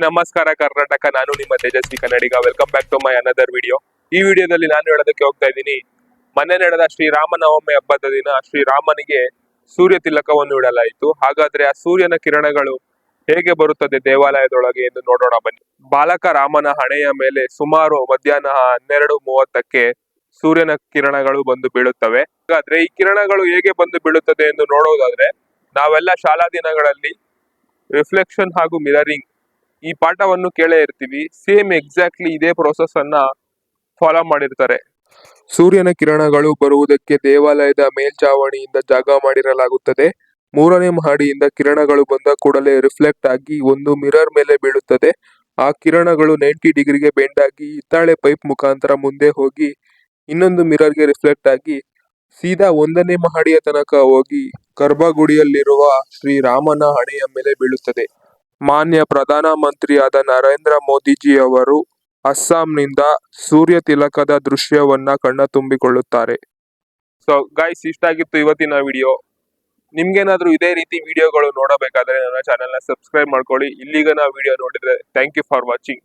ನಮಸ್ಕಾರ ಕರ್ನಾಟಕ, ನಾನು ನಿಮ್ಮ Tejaswi Kannadiga. Welcome back to my another video. ಈ ವಿಡಿಯೋದಲ್ಲಿ ನಾನು ಹೇಳೋದಕ್ಕೆ ಹೋಗ್ತಾ ಇದ್ದೀನಿ, ಮೊನ್ನೆ ನಡೆದ ಶ್ರೀರಾಮನವಮಿ ಹಬ್ಬದ ದಿನ ಶ್ರೀರಾಮನಿಗೆ ಸೂರ್ಯ ತಿಲಕವನ್ನು ಇಡಲಾಯಿತು. ಹಾಗಾದ್ರೆ ಆ ಸೂರ್ಯನ ಕಿರಣಗಳು ಹೇಗೆ ಬರುತ್ತದೆ ದೇವಾಲಯದೊಳಗೆ ಎಂದು ನೋಡೋಣ ಬನ್ನಿ. ಬಾಲಕ ರಾಮನ ಹಣೆಯ ಮೇಲೆ ಸುಮಾರು ಮಧ್ಯಾಹ್ನ 12:30ಕ್ಕೆ ಸೂರ್ಯನ ಕಿರಣಗಳು ಬಂದು ಬೀಳುತ್ತವೆ. ಹಾಗಾದ್ರೆ ಈ ಕಿರಣಗಳು ಹೇಗೆ ಬಂದು ಬೀಳುತ್ತದೆ ಎಂದು ನೋಡೋದಾದ್ರೆ, ನಾವೆಲ್ಲ ಶಾಲಾ ದಿನಗಳಲ್ಲಿ ರಿಫ್ಲೆಕ್ಷನ್ ಹಾಗೂ ಮಿರರಿಂಗ್ ಈ ಪಾಠವನ್ನು ಕೇಳೇ ಇರ್ತೀವಿ. ಸೇಮ್ ಎಕ್ಸಾಕ್ಟ್ಲಿ ಇದೇ ಪ್ರೋಸೆಸ್ ಅನ್ನ ಫಾಲೋ ಮಾಡಿರ್ತಾರೆ. ಸೂರ್ಯನ ಕಿರಣಗಳು ಬರುವುದಕ್ಕೆ ದೇವಾಲಯದ ಮೇಲ್ಛಾವಣಿಯಿಂದ ಜಾಗ ಮಾಡಿರಲಾಗುತ್ತದೆ. 3ನೇ ಮಹಡಿಯಿಂದ ಕಿರಣಗಳು ಬಂದ ಕೂಡಲೇ ರಿಫ್ಲೆಕ್ಟ್ ಆಗಿ ಒಂದು ಮಿರರ್ ಮೇಲೆ ಬೀಳುತ್ತದೆ. ಆ ಕಿರಣಗಳು 90 ಡಿಗ್ರಿಗೆ ಬೆಂಡ್ ಆಗಿ ಹಿತ್ತಾಳೆ ಪೈಪ್ ಮುಖಾಂತರ ಮುಂದೆ ಹೋಗಿ ಇನ್ನೊಂದು ಮಿರರ್ಗೆ ರಿಫ್ಲೆಕ್ಟ್ ಆಗಿ ಸೀದಾ 1ನೇ ಮಹಡಿಯ ತನಕ ಹೋಗಿ ಗರ್ಭಗುಡಿಯಲ್ಲಿರುವ ಶ್ರೀರಾಮನ ಹಣೆಯ ಮೇಲೆ ಬೀಳುತ್ತದೆ. ಮಾನ್ಯ ಪ್ರಧಾನ ಮಂತ್ರಿಯಾದ ನರೇಂದ್ರ ಮೋದಿಜಿಯವರು ಅಸ್ಸಾಂನಿಂದ ಸೂರ್ಯ ತಿಲಕದ ದೃಶ್ಯವನ್ನ ಕಣ್ಣ ತುಂಬಿಕೊಳ್ಳುತ್ತಾರೆ. ಸೊ ಗೈಸ್, ಇಷ್ಟಾಗಿತ್ತು ಇವತ್ತಿನ ವಿಡಿಯೋ. ನಿಮ್ಗೇನಾದ್ರೂ ಇದೇ ರೀತಿ ವಿಡಿಯೋಗಳು ನೋಡಬೇಕಾದ್ರೆ ನನ್ನ ಚಾನೆಲ್ನ ಸಬ್ಸ್ಕ್ರೈಬ್ ಮಾಡ್ಕೊಳ್ಳಿ. ಇಲ್ಲಿಗ ನಾ ವಿಡಿಯೋ ನೋಡಿದ್ರೆ ಥ್ಯಾಂಕ್ ಯು ಫಾರ್ ವಾಚಿಂಗ್.